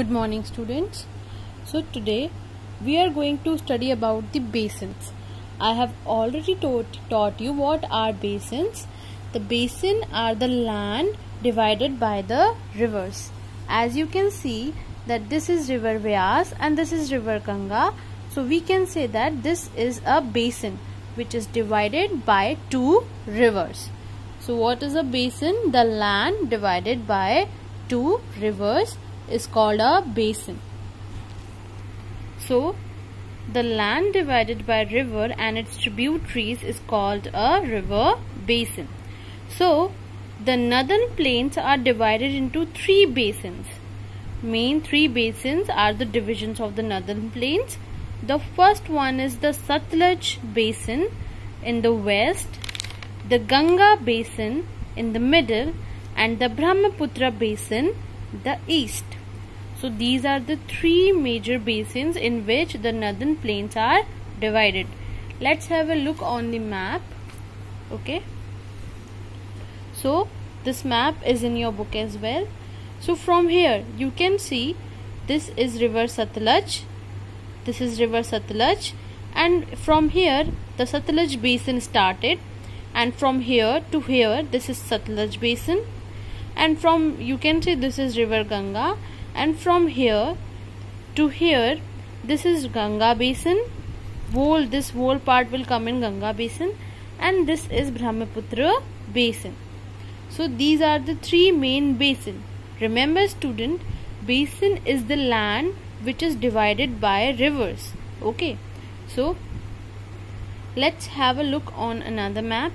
Good morning, students. So today we are going to study about the basins. I have already taught you what are basins. The basin are the land divided by the rivers. As you can see that this is river Vyas and this is river Ganga. So we can say that this is a basin which is divided by two rivers. So what is a basin? The land divided by two rivers is called a basin. So the land divided by river and its tributaries is called a river basin. So the northern plains are divided into three basins. Main three basins are the divisions of the northern plains. The first one is the Satluj basin in the west, the Ganga basin in the middle, and the Brahmaputra basin the east. So these are the three major basins in which the northern plains are divided. Let's have a look on the map. Okay. So this map is in your book as well. So from here you can see this is river Satluj. This is river Satluj, and from here the Satluj basin started, and from here to here this is Satluj basin, and from you can see this is river Ganga, and from here to here this is Ganga basin. This whole part will come in Ganga basin, and this is Brahmaputra basin. So these are the three main basins. Remember student, basin is the land which is divided by rivers. Okay, so let's have a look on another map.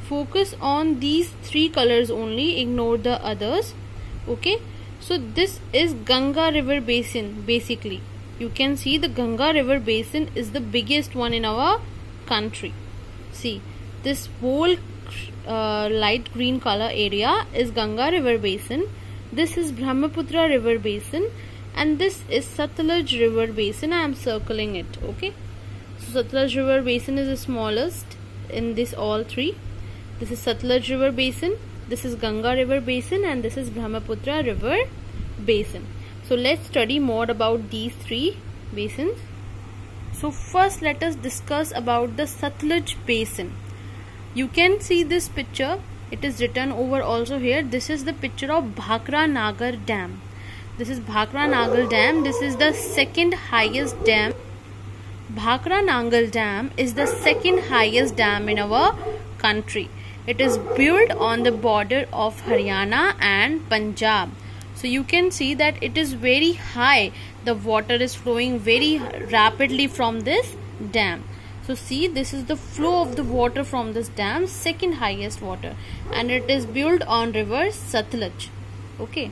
Focus on these three colors only, ignore the others. Okay, so this is Ganga river basin. Basically you can see the Ganga river basin is the biggest one in our country. See, this whole light green color area is Ganga river basin. This is Brahmaputra river basin, and this is Satluj river basin. I am circling it. Okay, so Satluj river basin is the smallest in this all three. This is Satluj river basin, this is Ganga river basin, and this is Brahmaputra river basin. So let's study more about these three basins. So first let us discuss about the Satluj basin. You can see this picture. It is written over also here. This is the picture of Bhakra Nagar Dam. This is Bhakra Nagar Dam. This is the second highest dam. Bhakra Nagar Dam is the second highest dam in our country. It is built on the border of Haryana and Punjab. So you can see that it is very high. The water is flowing very rapidly from this dam. So see, this is the flow of the water from this dam, second highest water, and it is built on river Satluj. Okay.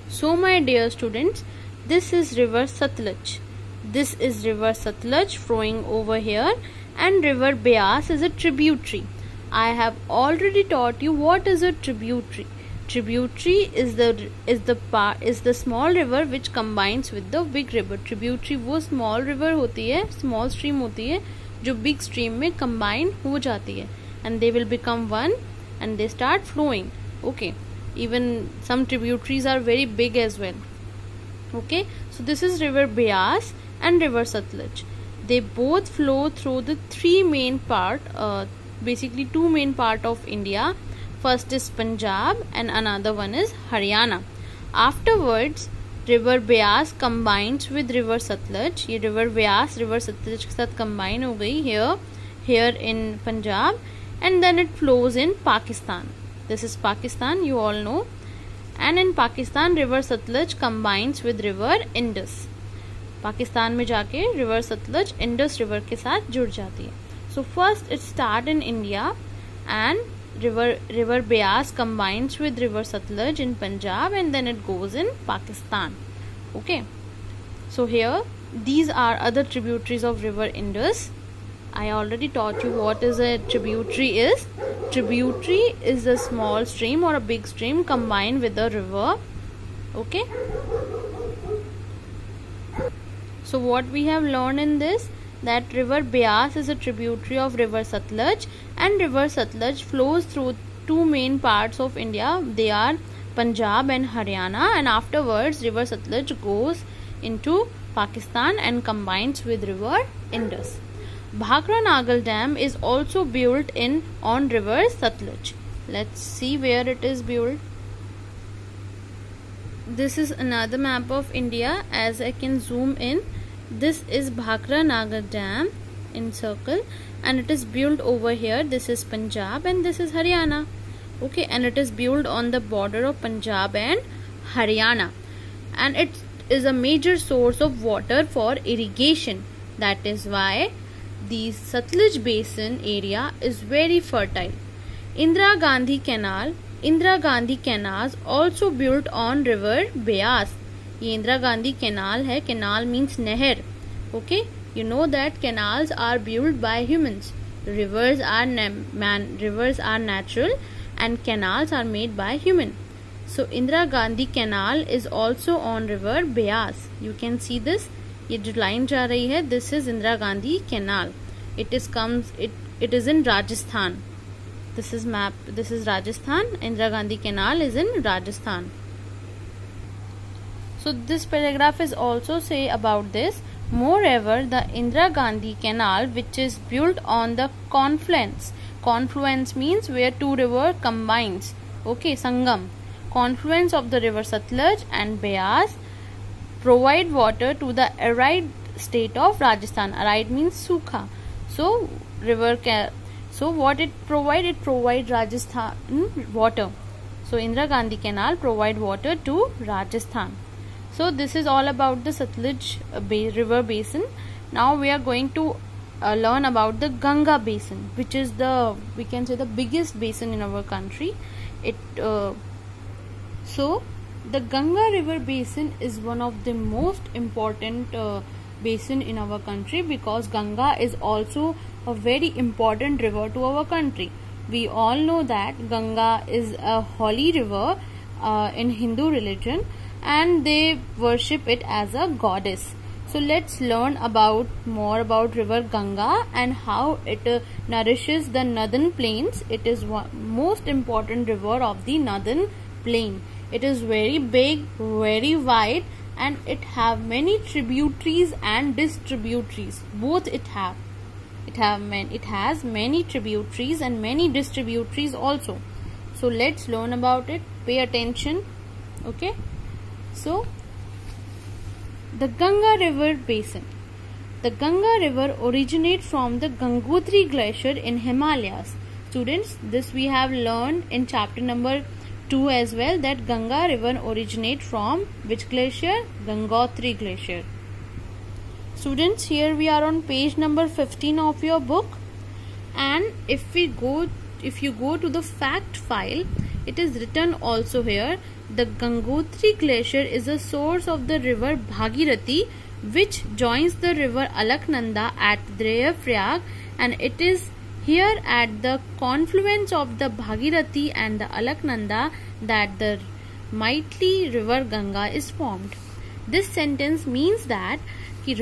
So my dear students, this is river Satluj. This is river Satluj flowing over here, and river Beas is a tributary. I have already taught you what is a tributary. Tributary is the small river which combines with the big river. Tributary वो small river होती है, small stream होती है जो big stream में combine हो जाती है, and they will become one and they start flowing. Okay, even some tributaries are very big as well. Okay, so this is river Beas and river Satluj. They both flow through the three main part, basically two main part of India. First is Punjab and another one is Haryana. Afterwards, river Beas combines with river Satluj. ये river Beas river Satluj के साथ combine हो गई here in Punjab, and then it flows in Pakistan. This is Pakistan, you all know. And in Pakistan, river Satluj combines with river Indus. Pakistan में जाके river Satluj Indus river के साथ जुड़ जाती है. So first it start in India, and river Beas combines with river Satluj in Punjab, and then it goes in Pakistan. Okay, so here these are other tributaries of river Indus. I already taught you what is a tributary is. Tributary is a small stream or a big stream combined with a river. Okay, so what we have learned in this, that river Beas is a tributary of river Satluj, and river Satluj flows through two main parts of India. They are Punjab and Haryana, and afterwards river Satluj goes into Pakistan and combines with river Indus. Bhakra Nagal Dam is also built on river Satluj. Let's see where it is built. This is another map of India. As I can zoom in, this is Bhakra Nagar Dam in circle, and it is built over here. This is Punjab and this is Haryana. Okay, and it is built on the border of Punjab and Haryana, and it is a major source of water for irrigation. That is why the Satluj basin area is very fertile. Indira Gandhi canals also built on river Beas. ये Indira Gandhi canal है. Canal means नहर. Okay, you know that canals are built by humans. Rivers are natural and canals are made by human. So Indira Gandhi canal is also on river Beas. You can see this. ये जो line जा रही है, this is Indira Gandhi canal. It is in Rajasthan. This is map. This is Rajasthan. Indira Gandhi canal is in Rajasthan. So this paragraph is also say about this. Moreover, the Indira Gandhi canal, which is built on the confluence. Confluence means where two rivers combines. Okay, Sangam. Confluence of the river Satluj and Beas provide water to the arid state of Rajasthan. Arid means sukha. So what it provide? It provide Rajasthan water. So Indira Gandhi canal provide water to Rajasthan. So this is all about the Satluj river basin. Now we are going to learn about the Ganga basin, which is we can say the biggest basin in our country. So the Ganga river basin is one of the most important basin in our country, because Ganga is also a very important river to our country. We all know that Ganga is a holy river in Hindu religion, and they worship it as a goddess. So let's learn more about river Ganga and how it nourishes the northern plains. It is most important river of the northern plain. It is very big, very wide, and it have many tributaries and distributaries. Both it has many tributaries and many distributaries also. So let's learn about it. Pay attention. Okay. So the Ganga river basin. The Ganga river originates from the Gangotri glacier in Himalayas. Students, this we have learned in chapter number 2 as well, that Ganga river originates from which glacier? Gangotri glacier. Students, here we are on page number 15 of your book, and if you go to the fact file, it is written also here, the Gangotri glacier is a source of the river Bhagirathi, which joins the river Alaknanda at Deoprayag, and it is here at the confluence of the Bhagirathi and the Alaknanda that the mighty river Ganga is formed. This sentence means that कि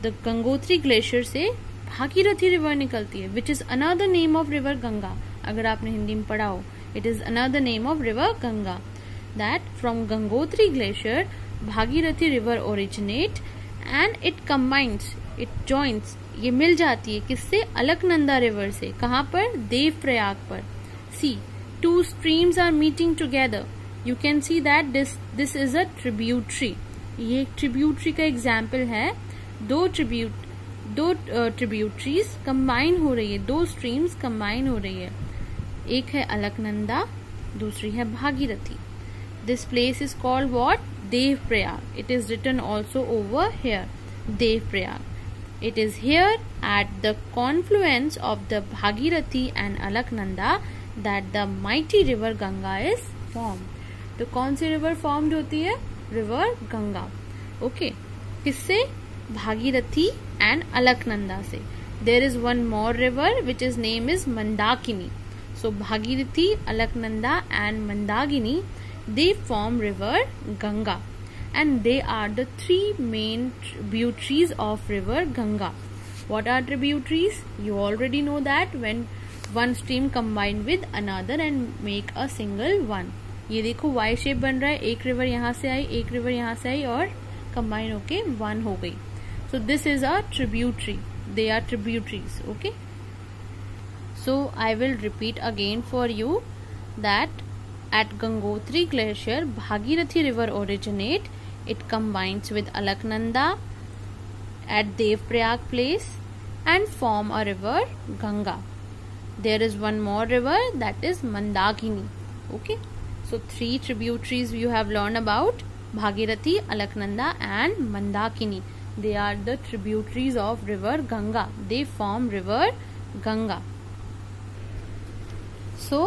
the Gangotri glacier से Bhagirathi river निकलती है, which is another name of river Ganga. अगर आपने हिंदी में पढ़ा हो, it is another name of river Ganga. That from Gangotri glacier, Bhagirathi river originate and it combines, it joins, ये मिल जाती है किससे? अलकनंदा river से. कहाँ पर? देवप्रयाग पर. See, two streams are meeting together. You can see that this is a tributary. ये tributary का एग्जाम्पल है. दो ट्रिब्यूटरीज कंबाइन हो रही है, दो स्ट्रीम्स कंबाइन हो रही है. एक है अलकनंदा, दूसरी है Bhagirathi. This place is called what? Devprayag. It is written also over here, Devprayag. It is here at the confluence of the Bhagirathi and Alaknanda that the mighty river Ganga is formed. तो कौन सी river formed होती है? River Ganga. Okay, किससे? Bhagirathi and Alaknanda से. There is one more river which is name is Mandakini. So Bhagirathi, Alaknanda and Mandakini, they form river Ganga, and they are the three main tributaries of river Ganga. What are tributaries? You already know that when one stream combine with another and make a single one. ये देखो Y shape बन रहा है, एक river यहाँ से आई, एक river यहाँ से आई और कंबाइन होके वन हो गई. So this is a tributary, they are tributaries. Okay, so I will repeat again for you that at Gangotri Glacier, Bhagirathi river originate. It combines with Alaknanda at Devprayag place and form a river Ganga. There is one more river, that is Mandakini. Okay, so 3 tributaries you have learned about: Bhagirathi, Alaknanda and Mandakini. They are the tributaries of river Ganga. They form river Ganga. So,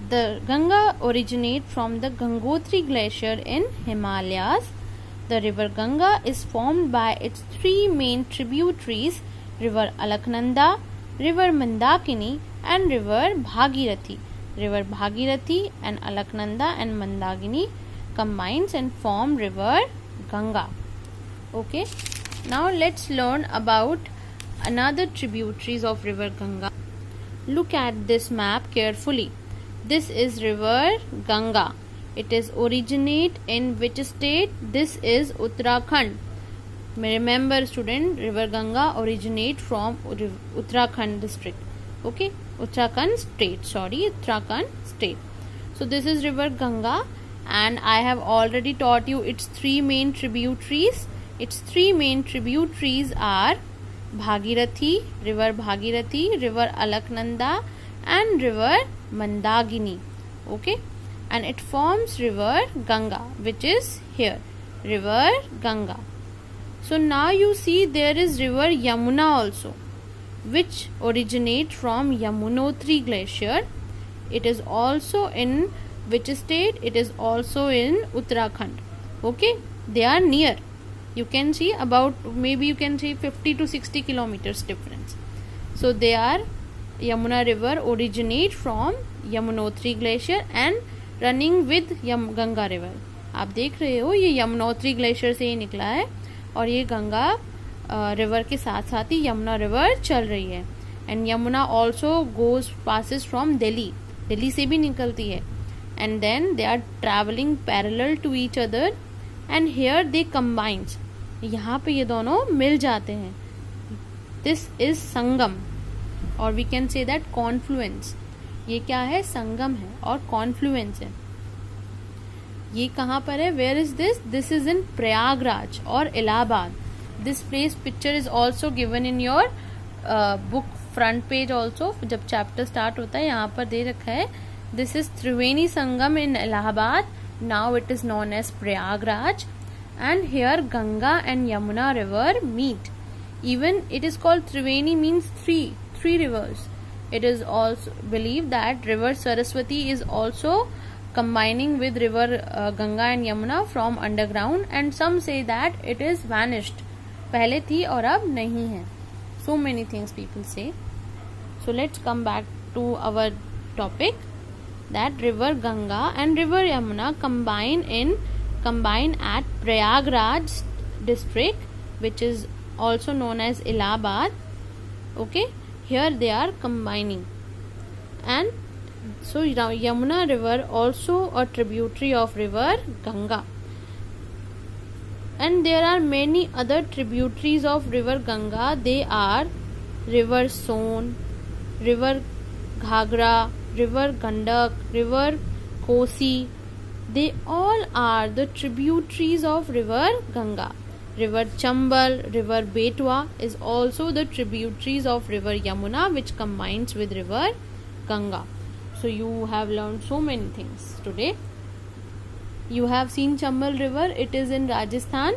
the Ganga originates from the Gangotri Glacier in Himalayas. The river Ganga is formed by its 3 main tributaries: river Alaknanda, river Mandakini and river Bhagirathi. River Bhagirathi and Alaknanda and Mandakini combines and form river Ganga. Okay, now let's learn about another tributaries of river Ganga. Look at this map carefully. This is river Ganga. It is originate in which state? This is Uttarakhand. Remember student, river Ganga originate from Uttarakhand district. Okay, Uttarakhand state, Uttarakhand state. So this is river Ganga and I have already taught you its 3 main tributaries. Its 3 main tributaries are Bhagirathi, river Alaknanda and river Mandakini. Okay, and it forms river Ganga, which is here, river Ganga. So now you see there is river Yamuna also, which originate from Yamunotri Glacier. It is also in which state? It is also in Uttarakhand. Okay, they are near. You can see about, maybe you can see 50 to 60 kilometers difference. So they are, Yamuna river originate from Yamunotri Glacier and running with Ganga river. आप देख रहे हो ये Yamunotri glacier से ही निकला है और ये गंगा रिवर के साथ साथ ही यमुना रिवर चल रही है. And Yamuna also goes passes from Delhi से भी निकलती है. And then they are travelling parallel to each other and here they combines. यहाँ पे ये दोनों मिल जाते हैं. दिस इज संगम और we can say that confluence. ये क्या है? संगम है और कॉन्फ्लुएंस है. ये कहाँ पर है? Where is this? This is in Prayagraj और Allahabad. This place picture is also given in your book front page also. जब चैप्टर स्टार्ट होता है यहाँ पर दे रखा है this is Triveni Sangam in Allahabad. Now it is known as Prayagraj. And here Ganga and Yamuna river meet. Even it is called Triveni means three rivers. It is also believed that river Saraswati is also combining with river Ganga and Yamuna from underground, and some say that it is vanished. पहले थी और अब नहीं है. So many things people say. So let's come back to our topic, that river Ganga and river Yamuna combine at Prayagraj district, which is also known as Allahabad. Okay, here they are combining. And so Yamuna river also a tributary of river Ganga. And there are many other tributaries of river Ganga. They are river Son, river Ghagra, river Gandak, river Kosi. They all are the tributaries of river Ganga. River Chambal, river Betwa is also the tributaries of river Yamuna, which combines with river Ganga. So you have learned so many things today. You have seen Chambal river. It is in Rajasthan.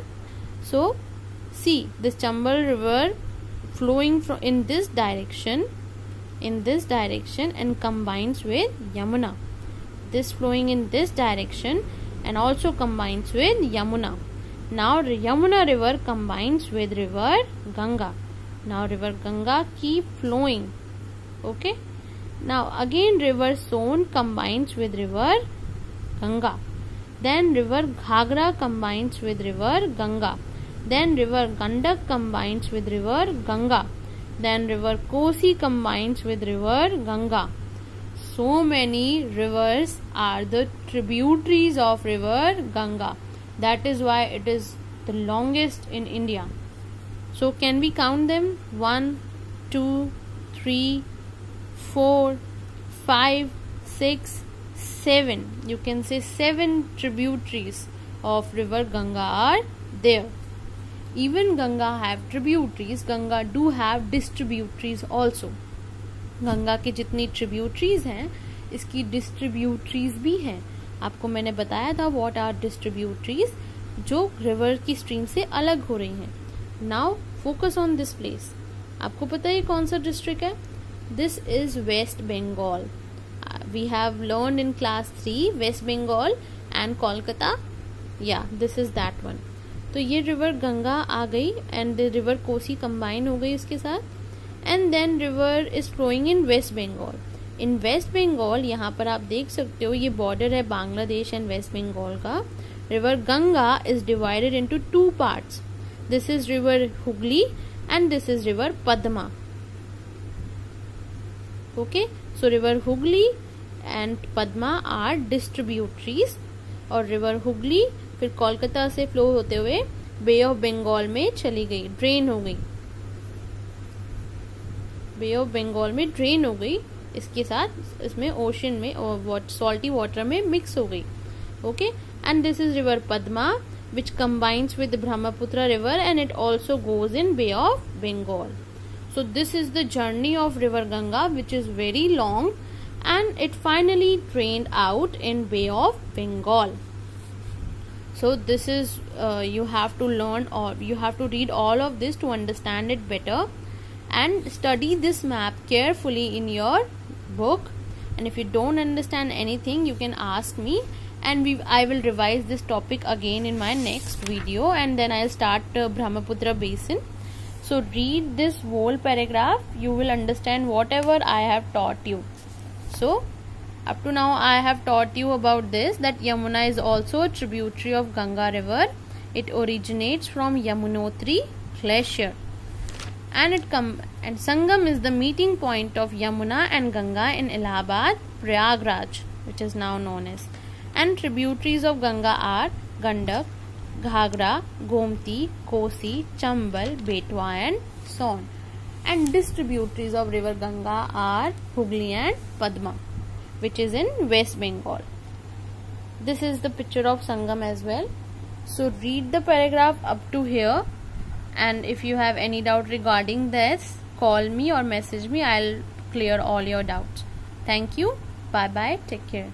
So see this Chambal river flowing in this direction and combines with Yamuna. This flowing in this direction and also combines with Yamuna. Now Yamuna river combines with river Ganga. Now river Ganga keep flowing. Okay. Now again river Son combines with river Ganga. Then river Ghagra combines with river Ganga. Then river Gandak combines with river Ganga. Then river Kosi combines with river Ganga. so many rivers are the tributaries of river Ganga. That is why it is the longest in India. So can we count them? 1, 2, 3, 4, 5, 6, 7. You can say 7 tributaries of river Ganga are there. Even Ganga have tributaries. Ganga do have distributaries also. Ganga की जितनी tributaries हैं इसकी distributaries भी हैं. आपको मैंने बताया था व्हाट आर डिस्ट्रीब्यूटरीज, जो रिवर की स्ट्रीम से अलग हो रही हैं. Now focus on this place. आपको पता है ये कौन सा डिस्ट्रिक्ट है? This is West Bengal. We have learned in class 3 West Bengal and Kolkata. Yeah this is that one. तो ये रिवर गंगा आ गई and the river Kosi combine हो गई इसके साथ. And then river is flowing in West Bengal. In West Bengal यहाँ पर आप देख सकते हो ये बॉर्डर है बांग्लादेश एंड वेस्ट बंगाल का. River Ganga is divided into 2 parts. This is river Hooghly and this is river Padma. Okay, so river Hooghly and Padma are distributaries. और रिवर हुगली फिर कोलकाता से फ्लो होते हुए बे ऑफ बंगाल में चली गई, ड्रेन हो गई. बे ऑफ बंगाल में ड्रेन हो गई, इसके साथ इसमें ओशन में और सॉल्टी वाटर में मिक्स हो गई. Okay, and this is river Padma which combines with the Brahmaputra river and it also goes in Bay of Bengal. So this is the journey of river Ganga, which is very long, and it finally drained out in Bay of Bengal. So this is you have to learn, or you have to read all of this to understand it better, and study this map carefully in your book. And if you don't understand anything, you can ask me, and I will revise this topic again in my next video, and then I'll start Brahmaputra basin. So read this whole paragraph, you will understand whatever I have taught you. So up to now I have taught you about this, that Yamuna is also a tributary of Ganga river. It originates from Yamunotri glacier, and Sangam is the meeting point of Yamuna and Ganga in Allahabad, Prayagraj, which is now known as. And tributaries of Ganga are Gandak, Ghagra, Gomti, Kosi, Chambal, Betwa and Son. And distributaries of river Ganga are Hooghly and Padma, which is in West Bengal. This is the picture of Sangam as well. So read the paragraph up to here, and if you have any doubt regarding this, call me or message me. I'll clear all your doubts. Thank you. Bye bye. Take care.